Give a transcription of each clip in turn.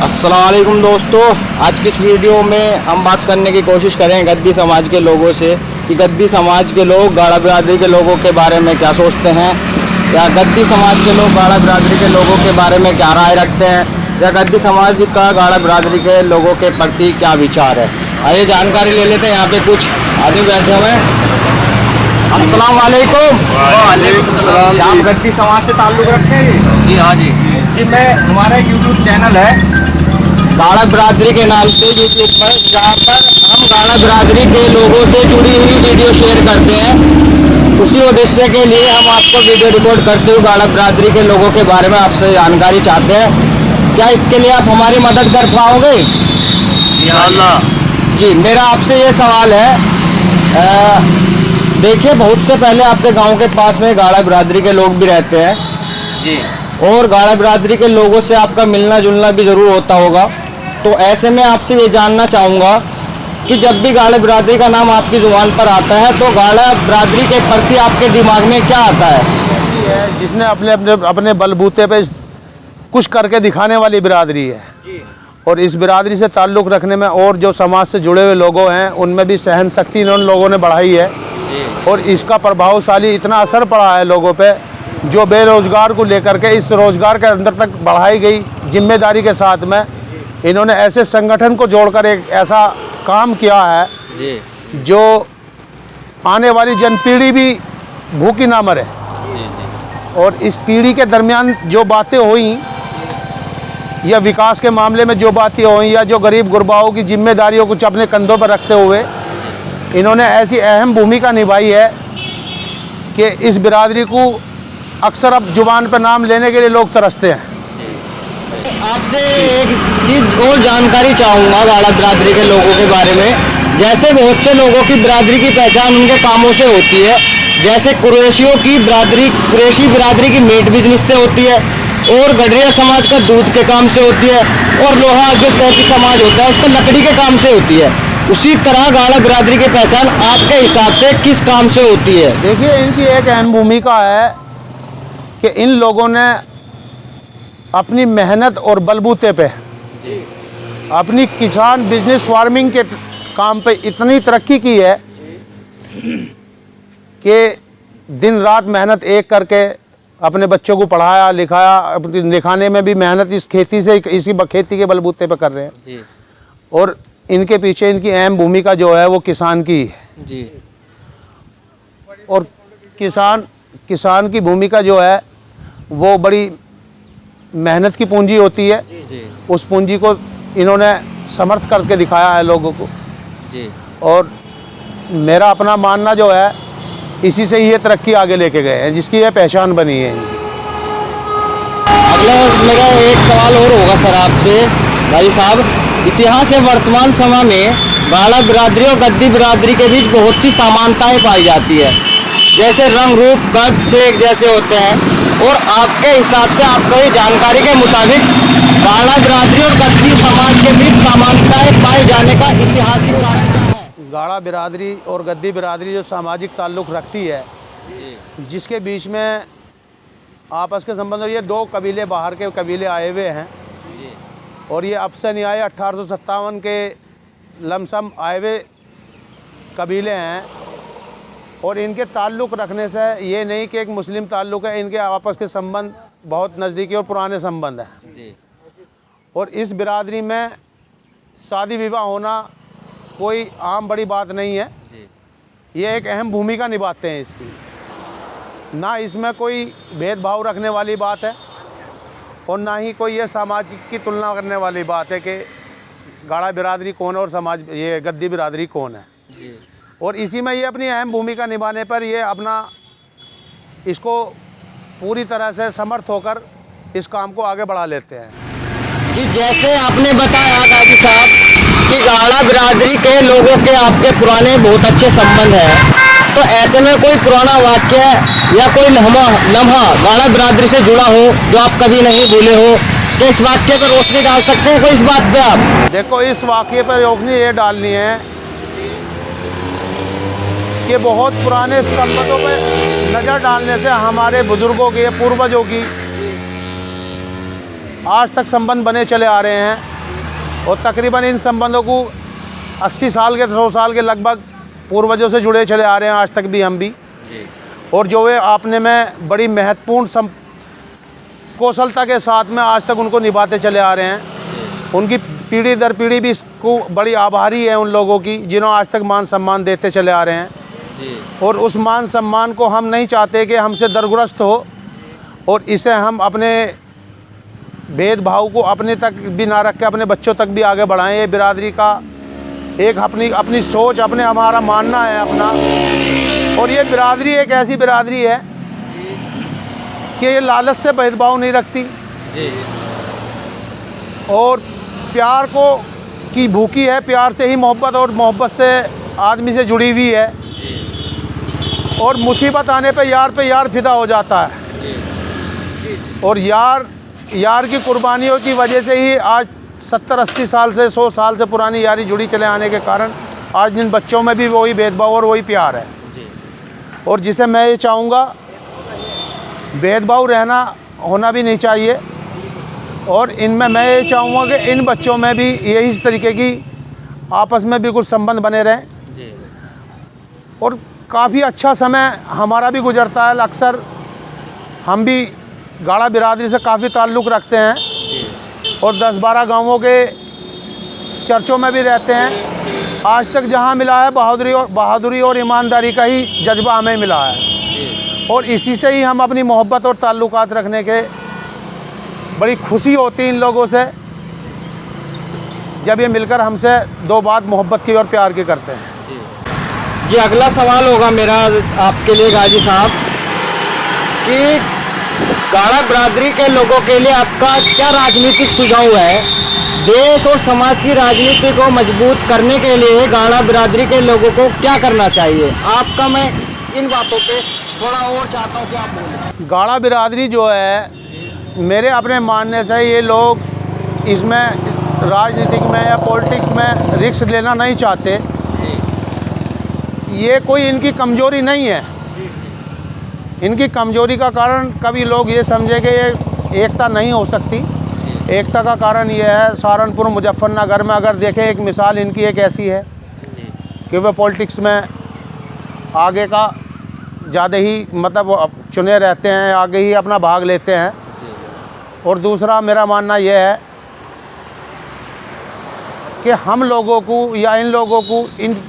अस्सलाम वालेकुम दोस्तों, आज की इस वीडियो में हम बात करने की कोशिश करें गद्दी समाज के लोगों से कि गद्दी समाज के लोग गाड़ा बिरादरी के लोगों के बारे में क्या सोचते हैं, या गद्दी समाज के लोग गाड़ा बिरादरी के लोगों के बारे में क्या राय रखते हैं, या गद्दी समाज का गाड़ा बिरादरी के लोगों के प्रति क्या विचार है। आइए जानकारी ले लेते हैं। यहाँ पे कुछ आदमी बैठे हुए हैं। अस्सलाम वालेकुम। वालेकुम सलाम। आप गद्दी समाज से ताल्लुक़ रखते हैं? जी हाँ जी। मैं हमारा यूट्यूब चैनल है गाड़ा बिरादरी के नाम से यूट्यूब पर, जहाँ पर हम गाड़ा बिरादरी के लोगों से जुड़ी हुई वीडियो शेयर करते हैं। उसी उद्देश्य के लिए हम आपको वीडियो रिकॉर्ड करते हुए गाड़ा बिरादरी के लोगों के बारे में आपसे जानकारी चाहते हैं। क्या इसके लिए आप हमारी मदद कर पाओगे? जी, मेरा आपसे ये सवाल है, देखिए बहुत से पहले आपके गांव के पास में गाड़ा बिरादरी के लोग भी रहते हैं जी, और गाड़ा बिरादरी के लोगों से आपका मिलना जुलना भी ज़रूर होता होगा। तो ऐसे में आपसे ये जानना चाहूँगा कि जब भी गाड़ा बिरादरी का नाम आपकी ज़ुबान पर आता है तो गाड़ा बिरादरी के प्रति आपके दिमाग में क्या आता है? ऐसी है जिसने अपने अपने अपने बलबूते पे कुछ करके दिखाने वाली बिरादरी है जी। और इस बिरादरी से ताल्लुक़ रखने में और जो समाज से जुड़े हुए लोगों हैं उनमें भी सहन शक्ति इन लोगों ने बढ़ाई है जी। और इसका प्रभावशाली इतना असर पड़ा है लोगों पे, जो बेरोज़गार को लेकर के इस रोज़गार के अंदर तक बढ़ाई गई जिम्मेदारी के साथ में इन्होंने ऐसे संगठन को जोड़कर एक ऐसा काम किया है जी, जो आने वाली जनपीढ़ी भी भूखी ना मरे जी। और इस पीढ़ी के दरमियान जो बातें हुई या विकास के मामले में जो बातें हुई या जो गरीब गुरबाओं की जिम्मेदारियों को अपने कंधों पर रखते हुए इन्होंने ऐसी अहम भूमिका निभाई है कि इस बिरादरी को अक्सर अब जुबान पर नाम लेने के लिए लोग तरसते हैं। आपसे एक चीज़ और जानकारी चाहूँगा गाड़ा बिरादरी के लोगों के बारे में। जैसे बहुत से लोगों की बिरादरी की पहचान उनके कामों से होती है, जैसे कुरैशियों की बिरादरी, कुरैशी बिरादरी की मीट बिजनेस से होती है, और गडरिया समाज का दूध के काम से होती है, और लोहा जो सैफी समाज होता है उसका लकड़ी के काम से होती है। उसी तरह गाड़ा बिरादरी की पहचान आपके हिसाब से किस काम से होती है? देखिए, इनकी एक अहम भूमिका है कि इन लोगों ने अपनी मेहनत और बलबूते पे अपनी किसान बिजनेस फार्मिंग के काम पे इतनी तरक्की की है कि दिन रात मेहनत एक करके अपने बच्चों को पढ़ाया लिखाया, अपनी लिखाने में भी मेहनत इस खेती से इसी खेती के बलबूते पे कर रहे हैं जी। और इनके पीछे इनकी अहम भूमिका जो है वो किसान की है जी। और किसान की भूमिका जो है वो बड़ी मेहनत की पूंजी होती है जी। उस पूंजी को इन्होंने समर्थ करके दिखाया है लोगों को जी। और मेरा अपना मानना जो है इसी से ये तरक्की आगे लेके गए हैं, जिसकी ये पहचान बनी है। अगला मेरा एक सवाल और होगा सर आपसे भाई साहब, इतिहास एवं वर्तमान समय में गाड़ा बिरादरी और गद्दी बिरादरी के बीच बहुत सी समानताएं पाई जाती है, जैसे रंग रूप कद से एक जैसे होते हैं। और आपके हिसाब से आपको ये जानकारी के मुताबिक गाड़ा बिरादरी और गद्दी समाज के बीच समानताएं पाए जाने का ऐतिहासिक कारण क्या है? गाड़ा बिरादरी और गद्दी बिरादरी जो सामाजिक ताल्लुक़ रखती है, जिसके बीच में आपस के संबंध, ये दो कबीले बाहर के कबीले आए हुए हैं और ये अब से नहीं आए, 1857 के लमसम आए हुए कबीले हैं। और इनके ताल्लुक़ रखने से ये नहीं कि एक मुस्लिम ताल्लुक़ है, इनके आपस के संबंध बहुत नज़दीकी और पुराने संबंध हैं जी। और इस बिरादरी में शादी विवाह होना कोई आम बड़ी बात नहीं है जी। ये एक अहम भूमिका निभाते हैं इसकी, ना इसमें कोई भेदभाव रखने वाली बात है और ना ही कोई ये सामाजिक की तुलना करने वाली बात है कि गाड़ा बिरादरी कौन है और समाज ये गद्दी बिरादरी कौन है जी। और इसी में ये अपनी अहम भूमिका निभाने पर ये अपना इसको पूरी तरह से समर्थ होकर इस काम को आगे बढ़ा लेते हैं जी। जैसे आपने बताया गाजी साहब कि गाड़ा बिरादरी के लोगों के आपके पुराने बहुत अच्छे संबंध हैं, तो ऐसे में कोई पुराना वाक्य या कोई लम्हा गाड़ा बिरादरी से जुड़ा हो जो आप कभी नहीं भूले हो, तो इस वाक्य पर रोशनी डाल सकते हैं कोई इस बात पे आप? देखो, इस वाक्य पर रोशनी ये डालनी है कि बहुत पुराने संबंधों पर नज़र डालने से हमारे बुजुर्गों की, पूर्वजों की आज तक संबंध बने चले आ रहे हैं और तकरीबन इन संबंधों को 80 साल के 100 साल के लगभग पूर्वजों से जुड़े चले आ रहे हैं, आज तक भी हम भी। जी। और जो वे आपने में बड़ी महत्वपूर्ण कौशलता के साथ में आज तक उनको निभाते चले आ रहे हैं। उनकी पीढ़ी दर पीढ़ी भी इसको बड़ी आभारी है उन लोगों की जिन्होंने आज तक मान सम्मान देते चले आ रहे हैं। जी। और उस मान सम्मान को हम नहीं चाहते कि हमसे दरगुरस्त हो और इसे हम अपने भेदभाव को अपने तक भी ना रख के अपने बच्चों तक भी आगे बढ़ाएं। ये बिरादरी का एक अपनी सोच, हमारा मानना है अपना। और ये बिरादरी एक ऐसी बिरादरी है कि ये लालच से भेदभाव नहीं रखती जी। और प्यार की भूखी है, प्यार से ही मोहब्बत और मोहब्बत से आदमी से जुड़ी हुई है। और मुसीबत आने पे यार फिदा हो जाता है। और यार की कुर्बानियों की वजह से ही आज 70-80 साल से 100 साल से पुरानी यारी जुड़ी चले आने के कारण आज इन बच्चों में भी वही भेदभाव और वही प्यार है। और जिसे मैं ये चाहूँगा, भेदभाव होना भी नहीं चाहिए। और इनमें मैं ये चाहूँगा कि इन बच्चों में भी यही इस तरीके की आपस में भी कुछ संबंध बने रहें। और काफ़ी अच्छा समय हमारा भी गुजरता है। अक्सर हम भी गाड़ा बिरादरी से काफ़ी ताल्लुक़ रखते हैं और 10-12 गांवों के चर्चों में भी रहते हैं। आज तक जहां मिला है बहादुरी और ईमानदारी का ही जज्बा हमें मिला है। और इसी से ही हम अपनी मोहब्बत और ताल्लुकात रखने के बड़ी खुशी होती है इन लोगों से जब ये मिलकर हमसे दो बात मोहब्बत की और प्यार की करते हैं। जी, अगला सवाल होगा मेरा आपके लिए गाजी साहब कि गाड़ा बिरादरी के लोगों के लिए आपका क्या राजनीतिक सुझाव है? देश और समाज की राजनीति को मजबूत करने के लिए गाड़ा बिरादरी के लोगों को क्या करना चाहिए? आपका मैं इन बातों पे थोड़ा और चाहता हूँ कि आप बोलें। गाड़ा बिरादरी जो है, मेरे अपने मानने से ये लोग इसमें राजनीतिक में या पॉलिटिक्स में रिस्क लेना नहीं चाहते। ये कोई इनकी कमज़ोरी नहीं है। इनकी कमज़ोरी का कारण कभी लोग ये समझे कि ये एकता नहीं हो सकती। एकता का कारण ये है, सहारनपुर मुजफ्फरनगर में अगर देखें, एक मिसाल इनकी एक ऐसी है कि वे पॉलिटिक्स में आगे का ज़्यादा ही मतलब चुने रहते हैं, आगे ही अपना भाग लेते हैं। और दूसरा मेरा मानना यह है कि हम लोगों को या इन लोगों को, इन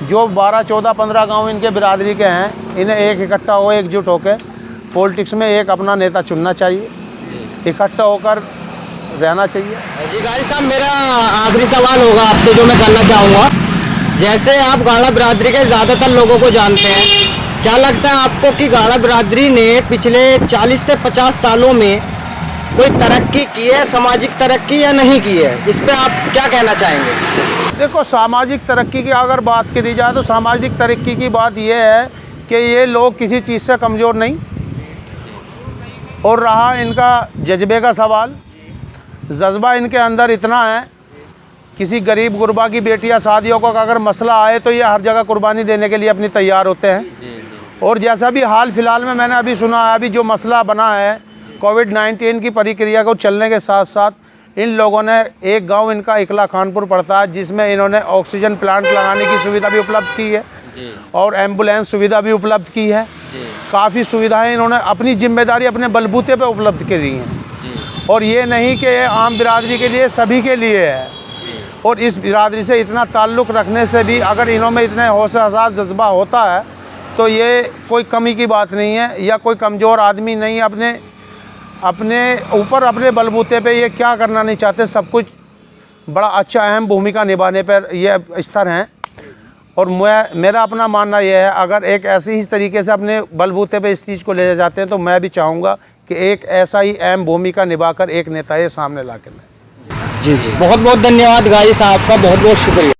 जो 12, 14, 15 गांव इनके बिरादरी के हैं, इन्हें एक इकट्ठा हो, एकजुट होकर पॉलिटिक्स में एक अपना नेता चुनना चाहिए, इकट्ठा होकर रहना चाहिए। जी गाजी साहब, मेरा आखिरी सवाल होगा आपसे जो मैं करना चाहूँगा। जैसे आप गाड़ा बिरादरी के ज़्यादातर लोगों को जानते हैं, क्या लगता है आपको कि गाड़ा बिरादरी ने पिछले 40 से 50 सालों में कोई तरक्की की है, सामाजिक तरक्की या नहीं की है? इस पे आप क्या कहना चाहेंगे? देखो, सामाजिक तरक्की की अगर बात की जाए तो सामाजिक तरक्की की बात यह है कि ये लोग किसी चीज़ से कमज़ोर नहीं। और रहा इनका जज्बे का सवाल, जज्बा इनके अंदर इतना है, किसी गरीब गुरबा की बेटी या शादियों का अगर मसला आए तो ये हर जगह कुर्बानी देने के लिए अपनी तैयार होते हैं। और जैसा भी हाल फिलहाल में मैंने अभी सुना है, अभी जो मसला बना है कोविड-19 की प्रक्रिया को चलने के साथ साथ इन लोगों ने एक गांव इनका इकला खानपुर पड़ता है, जिसमें इन्होंने ऑक्सीजन प्लांट लगाने की सुविधा भी उपलब्ध की है और एम्बुलेंस सुविधा भी उपलब्ध की है। काफ़ी सुविधाएं इन्होंने अपनी जिम्मेदारी अपने बलबूते पे उपलब्ध कर दी हैं। और ये नहीं कि ये आम बिरादरी के लिए, सभी के लिए है। और इस बिरादरी से इतना ताल्लुक़ रखने से भी अगर इन्हों में इतने हौसला जज्बा होता है तो ये कोई कमी की बात नहीं है या कोई कमज़ोर आदमी नहीं। अपने ऊपर अपने बलबूते पे ये क्या करना नहीं चाहते, सब कुछ बड़ा अच्छा अहम भूमिका निभाने पर ये स्तर हैं। और मेरा अपना मानना यह है, अगर एक ऐसी ही तरीके से अपने बलबूते पे इस चीज़ को ले जाते हैं तो मैं भी चाहूँगा कि एक ऐसा ही अहम भूमिका निभाकर एक नेता ये सामने ला के लाए। जी, बहुत बहुत धन्यवाद गाजी साहब का, बहुत बहुत शुक्रिया।